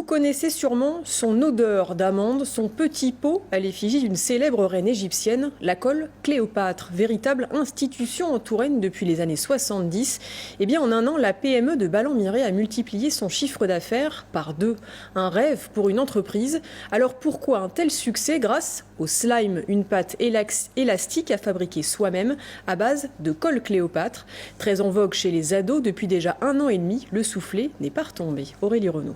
connaissez sûrement son odeur d'amande, son petit pot à l'effigie d'une célèbre reine égyptienne, la colle Cléopâtre, véritable institution en Touraine depuis les années 70. Eh bien, en un an, la PME de Ballon-Miré a multiplié son chiffre d'affaires par 2. Un rêve pour une entreprise. Alors pourquoi un tel succès grâce au slime, une pâte élastique à fabriquer soi-même à base de colle Cléopâtre. Très en vogue chez les ados depuis déjà 1 an et demi, le soufflet n'est pas retombé. Aurélie Renaud.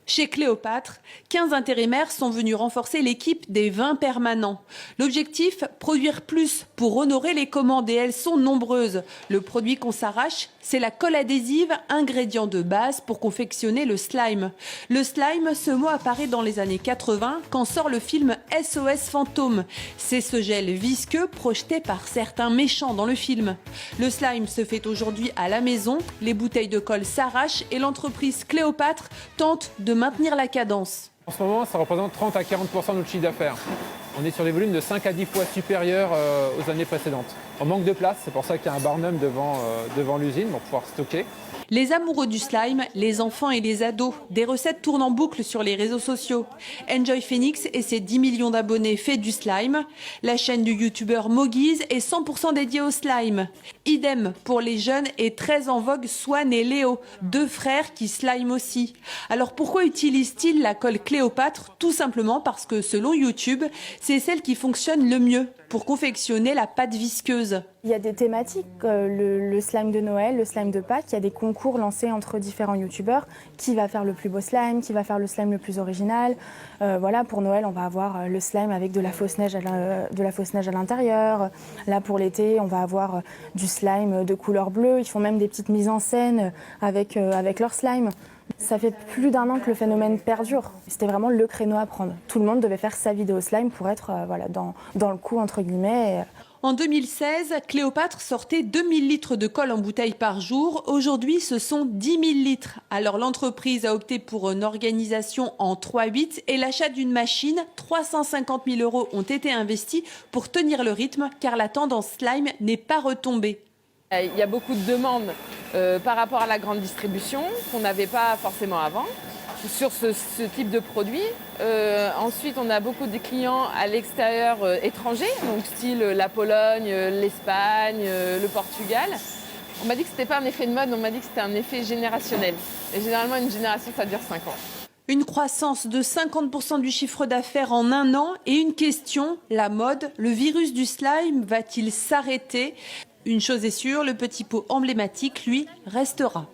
Chez Cléopâtre, 15 intérimaires sont venus renforcer l'équipe des 20 permanents. L'objectif, produire plus pour honorer les commandes et elles sont nombreuses. Le produit qu'on s'arrache, c'est la colle adhésive, ingrédient de base pour confectionner le slime. Le slime, ce mot apparaît dans les années 80 quand sort le film SOS Fantôme. C'est ce gel visqueux projeté par certains méchants dans le film. Le slime se fait aujourd'hui à la maison, les bouteilles de colle s'arrachent et l'entreprise Cléopâtre tente de maintenir la cadence. En ce moment, ça représente 30 à 40% de notre chiffre d'affaires. On est sur des volumes de 5 à 10 fois supérieurs aux années précédentes. On manque de place, c'est pour ça qu'il y a un barnum devant l'usine pour pouvoir stocker. Les amoureux du slime, les enfants et les ados, des recettes tournent en boucle sur les réseaux sociaux. Enjoy Phoenix et ses 10 millions d'abonnés fait du slime. La chaîne du youtubeur Mogiz est 100% dédiée au slime. Idem pour les jeunes et très en vogue Swan et Léo, 2 frères qui slime aussi. Alors pourquoi utilisent-ils la colle Cléopâtre? Tout simplement parce que selon YouTube, c'est celle qui fonctionne le mieux pour confectionner la pâte visqueuse. Il y a des thématiques, le slime de Noël, le slime de Pâques. Il y a des concours lancés entre différents youtubeurs. Qui va faire le plus beau slime? Qui va faire le slime le plus original? Voilà, pour Noël, on va avoir le slime avec de la fausse neige à l'intérieur. Là, pour l'été, on va avoir du slime de couleur bleue. Ils font même des petites mises en scène avec leur slime. Ça fait plus d'1 an que le phénomène perdure. C'était vraiment le créneau à prendre. Tout le monde devait faire sa vidéo slime pour être dans le coup, entre guillemets. En 2016, Cléopâtre sortait 2000 litres de colle en bouteille par jour. Aujourd'hui, ce sont 10 000 litres. Alors l'entreprise a opté pour une organisation en 3/8 et l'achat d'une machine. 350 000 € ont été investis pour tenir le rythme car la tendance slime n'est pas retombée. Il y a beaucoup de demandes par rapport à la grande distribution qu'on n'avait pas forcément avant sur ce type de produit. Ensuite, on a beaucoup de clients à l'extérieur étrangers, donc style la Pologne, l'Espagne, le Portugal. On m'a dit que ce n'était pas un effet de mode, on m'a dit que c'était un effet générationnel. Et généralement, une génération, ça dure 5 ans. Une croissance de 50% du chiffre d'affaires en 1 an et une question, la mode, le virus du slime va-t-il s'arrêter ? Une chose est sûre, le petit pot emblématique, lui, restera.